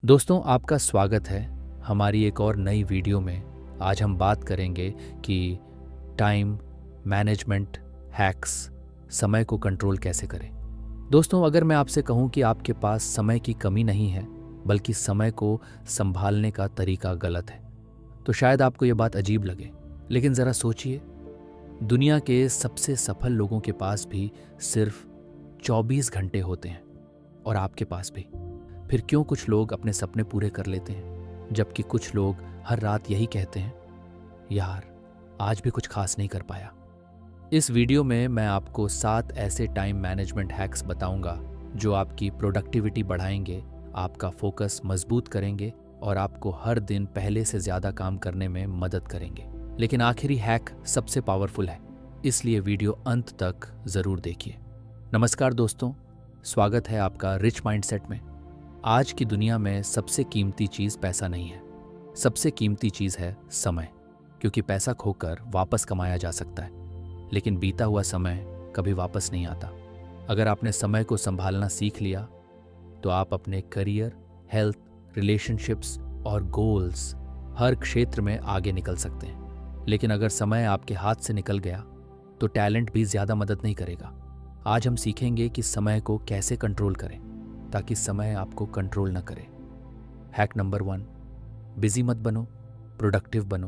दोस्तों, आपका स्वागत है हमारी एक और नई वीडियो में। आज हम बात करेंगे कि टाइम मैनेजमेंट हैक्स, समय को कंट्रोल कैसे करें। दोस्तों, अगर मैं आपसे कहूं कि आपके पास समय की कमी नहीं है, बल्कि समय को संभालने का तरीका गलत है, तो शायद आपको ये बात अजीब लगे। लेकिन ज़रा सोचिए, दुनिया के सबसे सफल लोगों के पास भी सिर्फ 24 घंटे होते हैं, और आपके पास भी। फिर क्यों कुछ लोग अपने सपने पूरे कर लेते हैं, जबकि कुछ लोग हर रात यही कहते हैं, यार आज भी कुछ खास नहीं कर पाया। इस वीडियो में मैं आपको 7 ऐसे टाइम मैनेजमेंट हैक्स बताऊंगा जो आपकी प्रोडक्टिविटी बढ़ाएंगे, आपका फोकस मजबूत करेंगे और आपको हर दिन पहले से ज़्यादा काम करने में मदद करेंगे। लेकिन आखिरी हैक सबसे पावरफुल है, इसलिए वीडियो अंत तक ज़रूर देखिए। नमस्कार दोस्तों, स्वागत है आपका रिच माइंडसेट में। आज की दुनिया में सबसे कीमती चीज़ पैसा नहीं है, सबसे कीमती चीज़ है समय। क्योंकि पैसा खोकर वापस कमाया जा सकता है, लेकिन बीता हुआ समय कभी वापस नहीं आता। अगर आपने समय को संभालना सीख लिया तो आप अपने करियर, हेल्थ, रिलेशनशिप्स और गोल्स हर क्षेत्र में आगे निकल सकते हैं। लेकिन अगर समय आपके हाथ से निकल गया तो टैलेंट भी ज़्यादा मदद नहीं करेगा। आज हम सीखेंगे कि समय को कैसे कंट्रोल करें ताकि समय आपको कंट्रोल न करे। हैक नंबर 1, बिजी मत बनो, प्रोडक्टिव बनो।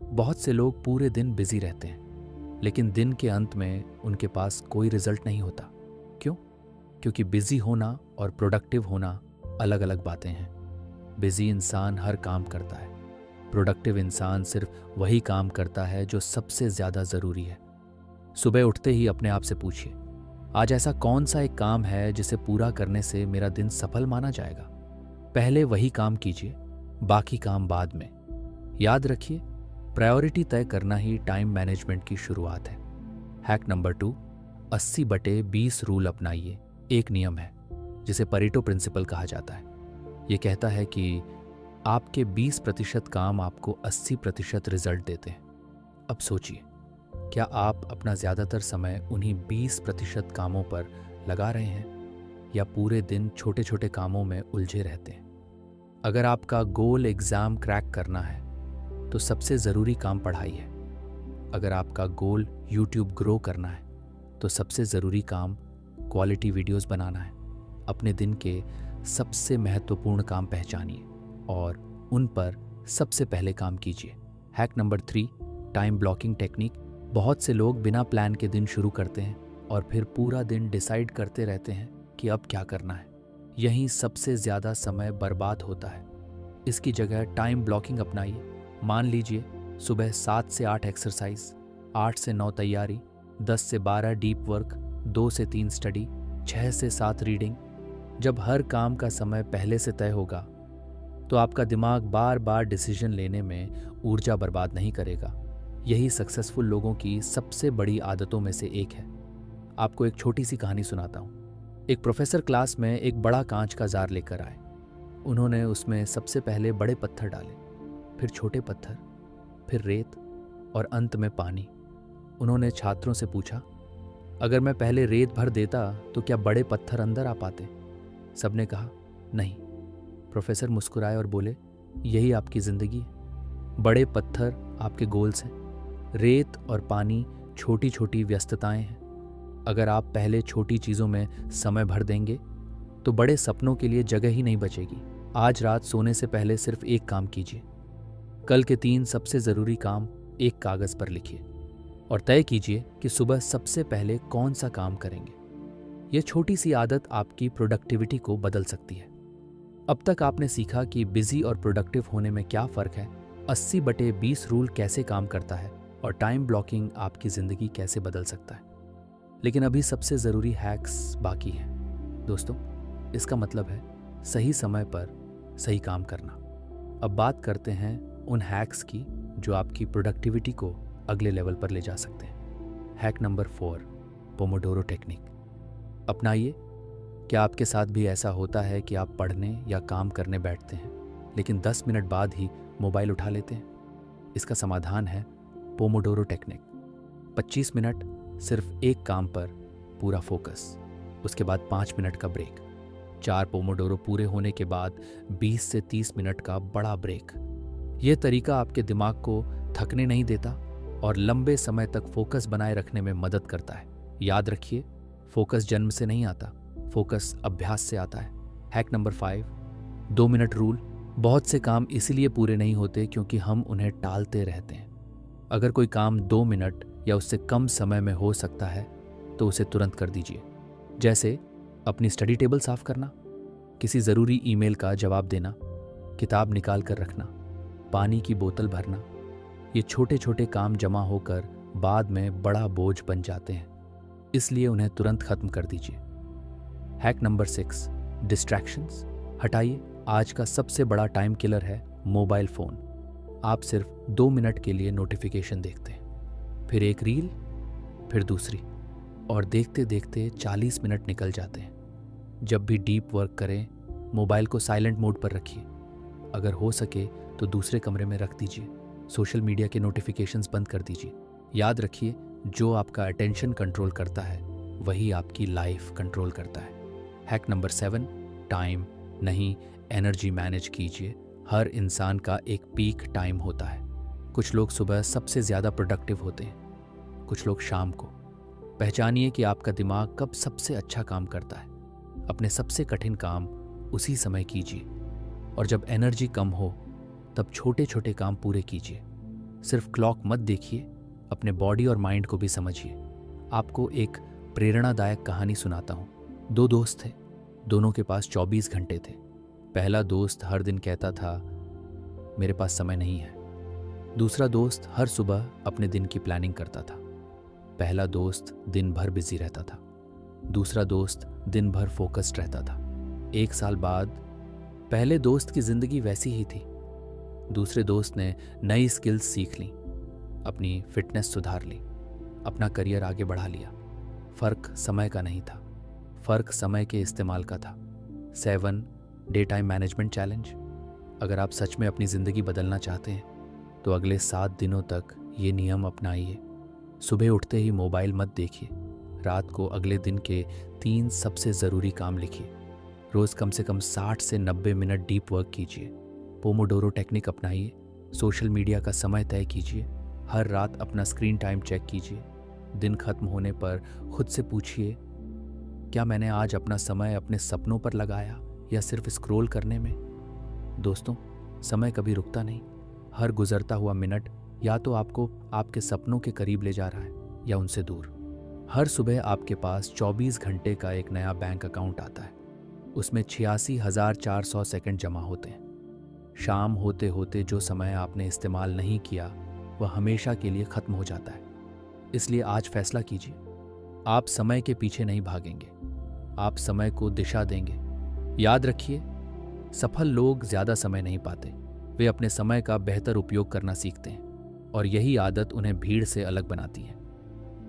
बहुत से लोग पूरे दिन बिजी रहते हैं, लेकिन दिन के अंत में उनके पास कोई रिजल्ट नहीं होता। क्यों? क्योंकि बिजी होना और प्रोडक्टिव होना अलग अलग बातें हैं। बिजी इंसान हर काम करता है, प्रोडक्टिव इंसान सिर्फ वही काम करता है जो सबसे ज़्यादा ज़रूरी है। सुबह उठते ही अपने आप से पूछिए, आज ऐसा कौन सा एक काम है जिसे पूरा करने से मेरा दिन सफल माना जाएगा। पहले वही काम कीजिए, बाकी काम बाद में। याद रखिए, प्रायोरिटी तय करना ही टाइम मैनेजमेंट की शुरुआत है। हैक नंबर 2, 80/20 रूल अपनाइए। एक नियम है जिसे परेटो प्रिंसिपल कहा जाता है। ये कहता है कि आपके 20% काम आपको 80% रिजल्ट देते हैं। अब सोचिए, क्या आप अपना ज़्यादातर समय उन्हीं 20% कामों पर लगा रहे हैं, या पूरे दिन छोटे छोटे कामों में उलझे रहते हैं? अगर आपका गोल एग्ज़ाम क्रैक करना है तो सबसे ज़रूरी काम पढ़ाई है। अगर आपका गोल यूट्यूब ग्रो करना है तो सबसे ज़रूरी काम क्वालिटी वीडियोस बनाना है। अपने दिन के सबसे महत्वपूर्ण काम पहचानिए और उन पर सबसे पहले काम कीजिए। Hack number 3, time blocking technique. बहुत से लोग बिना प्लान के दिन शुरू करते हैं और फिर पूरा दिन डिसाइड करते रहते हैं कि अब क्या करना है। यहीं सबसे ज़्यादा समय बर्बाद होता है। इसकी जगह टाइम ब्लॉकिंग अपनाइए। मान लीजिए, सुबह 7 से 8 एक्सरसाइज, 8 से 9 तैयारी, 10 से 12 डीप वर्क, 2 से 3 स्टडी, 6 से 7 रीडिंग। जब हर काम का समय पहले से तय होगा तो आपका दिमाग बार बार डिसीजन लेने में ऊर्जा बर्बाद नहीं करेगा। यही सक्सेसफुल लोगों की सबसे बड़ी आदतों में से एक है। आपको एक छोटी सी कहानी सुनाता हूँ। एक प्रोफेसर क्लास में एक बड़ा कांच का जार लेकर आए। उन्होंने उसमें सबसे पहले बड़े पत्थर डाले, फिर छोटे पत्थर, फिर रेत और अंत में पानी। उन्होंने छात्रों से पूछा, अगर मैं पहले रेत भर देता तो क्या बड़े पत्थर अंदर आ पाते? सबने कहा, नहीं। प्रोफेसर मुस्कुराए और बोले, यही आपकी ज़िंदगी है। बड़े पत्थर आपके गोल्स हैं, रेत और पानी छोटी छोटी व्यस्तताएं हैं। अगर आप पहले छोटी चीज़ों में समय भर देंगे तो बड़े सपनों के लिए जगह ही नहीं बचेगी। आज रात सोने से पहले सिर्फ एक काम कीजिए। कल के 3 सबसे ज़रूरी काम एक कागज़ पर लिखिए और तय कीजिए कि सुबह सबसे पहले कौन सा काम करेंगे। यह छोटी सी आदत आपकी प्रोडक्टिविटी को बदल सकती है। अब तक आपने सीखा कि बिजी और प्रोडक्टिव होने में क्या फ़र्क है, 80/20 रूल कैसे काम करता है और टाइम ब्लॉकिंग आपकी ज़िंदगी कैसे बदल सकता है। लेकिन अभी सबसे ज़रूरी हैक्स बाकी हैं। दोस्तों, इसका मतलब है सही समय पर सही काम करना। अब बात करते हैं उन हैक्स की जो आपकी प्रोडक्टिविटी को अगले लेवल पर ले जा सकते हैं। हैक नंबर 4, पोमोडोरो टेक्निक अपनाइए। क्या आपके साथ भी ऐसा होता है कि आप पढ़ने या काम करने बैठते हैं लेकिन 10 मिनट बाद ही मोबाइल उठा लेते हैं? इसका समाधान है पोमोडोरो टेक्निक। 25 मिनट सिर्फ एक काम पर पूरा फोकस, उसके बाद 5 मिनट का ब्रेक। 4 पोमोडोरो पूरे होने के बाद 20 से 30 मिनट का बड़ा ब्रेक। यह तरीका आपके दिमाग को थकने नहीं देता और लंबे समय तक फोकस बनाए रखने में मदद करता है। याद रखिए, फोकस जन्म से नहीं आता, फोकस अभ्यास से आता है। Hack number 5, 2 minute rule. बहुत से काम इसीलिए पूरे नहीं होते क्योंकि हम उन्हें टालते रहते हैं। अगर कोई काम 2 मिनट या उससे कम समय में हो सकता है तो उसे तुरंत कर दीजिए। जैसे अपनी स्टडी टेबल साफ करना, किसी ज़रूरी ईमेल का जवाब देना, किताब निकाल कर रखना, पानी की बोतल भरना। ये छोटे छोटे काम जमा होकर बाद में बड़ा बोझ बन जाते हैं, इसलिए उन्हें तुरंत खत्म कर दीजिए। हैक नंबर 6, डिस्ट्रैक्शंस हटाइए। आज का सबसे बड़ा टाइम किलर है मोबाइल फ़ोन। आप सिर्फ 2 मिनट के लिए नोटिफिकेशन देखते हैं, फिर एक रील, फिर दूसरी, और देखते देखते 40 मिनट निकल जाते हैं। जब भी डीप वर्क करें, मोबाइल को साइलेंट मोड पर रखिए। अगर हो सके तो दूसरे कमरे में रख दीजिए। सोशल मीडिया के नोटिफिकेशंस बंद कर दीजिए। याद रखिए, जो आपका अटेंशन कंट्रोल करता है वही आपकी लाइफ कंट्रोल करता है। हैक नंबर 7, टाइम नहीं एनर्जी मैनेज कीजिए। हर इंसान का एक पीक टाइम होता है। कुछ लोग सुबह सबसे ज़्यादा प्रोडक्टिव होते हैं, कुछ लोग शाम को। पहचानिए कि आपका दिमाग कब सबसे अच्छा काम करता है। अपने सबसे कठिन काम उसी समय कीजिए, और जब एनर्जी कम हो तब छोटे छोटे काम पूरे कीजिए। सिर्फ क्लॉक मत देखिए, अपने बॉडी और माइंड को भी समझिए। आपको एक प्रेरणादायक कहानी सुनाता हूँ। 2 दोस्त थे, दोनों के पास 24 घंटे थे। पहला दोस्त हर दिन कहता था, मेरे पास समय नहीं है। दूसरा दोस्त हर सुबह अपने दिन की प्लानिंग करता था। पहला दोस्त दिन भर बिजी रहता था, दूसरा दोस्त दिन भर फोकस्ड रहता था। 1 साल बाद पहले दोस्त की जिंदगी वैसी ही थी। दूसरे दोस्त ने नई स्किल्स सीख ली, अपनी फिटनेस सुधार ली, अपना करियर आगे बढ़ा लिया। फर्क समय का नहीं था, फर्क समय के इस्तेमाल का था। 7 डे टाइम मैनेजमेंट चैलेंज। अगर आप सच में अपनी ज़िंदगी बदलना चाहते हैं तो अगले 7 दिनों तक ये नियम अपनाइए। सुबह उठते ही मोबाइल मत देखिए। रात को अगले दिन के 3 सबसे ज़रूरी काम लिखिए। रोज़ कम से कम 60 से 90 मिनट डीप वर्क कीजिए। पोमोडोरो टेक्निक अपनाइए। सोशल मीडिया का समय तय कीजिए। हर रात अपना स्क्रीन टाइम चेक कीजिए। दिन खत्म होने पर खुद से पूछिए, क्या मैंने आज अपना समय अपने सपनों पर लगाया या सिर्फ स्क्रॉल करने में? दोस्तों, समय कभी रुकता नहीं। हर गुजरता हुआ मिनट या तो आपको आपके सपनों के करीब ले जा रहा है या उनसे दूर। हर सुबह आपके पास 24 घंटे का एक नया बैंक अकाउंट आता है। उसमें 86,400 सेकंड जमा होते हैं। शाम होते होते जो समय आपने इस्तेमाल नहीं किया वह हमेशा के लिए खत्म हो जाता है। इसलिए आज फैसला कीजिए, आप समय के पीछे नहीं भागेंगे, आप समय को दिशा देंगे। याद रखिए, सफल लोग ज़्यादा समय नहीं पाते, वे अपने समय का बेहतर उपयोग करना सीखते हैं, और यही आदत उन्हें भीड़ से अलग बनाती है।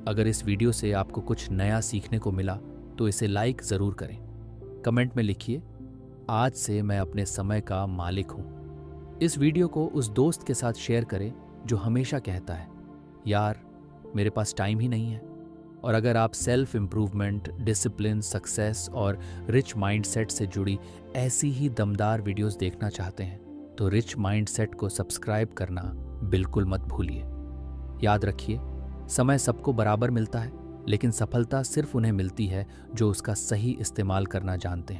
अगर इस वीडियो से आपको कुछ नया सीखने को मिला तो इसे लाइक ज़रूर करें। कमेंट में लिखिए, आज से मैं अपने समय का मालिक हूँ। इस वीडियो को उस दोस्त के साथ शेयर करें जो हमेशा कहता है, यार मेरे पास टाइम ही नहीं है। और अगर आप सेल्फ इम्प्रूवमेंट, डिसिप्लिन, सक्सेस और रिच माइंडसेट से जुड़ी ऐसी ही दमदार वीडियोस देखना चाहते हैं तो रिच माइंडसेट को सब्सक्राइब करना बिल्कुल मत भूलिए। याद रखिए, समय सबको बराबर मिलता है, लेकिन सफलता सिर्फ उन्हें मिलती है जो उसका सही इस्तेमाल करना जानते हैं।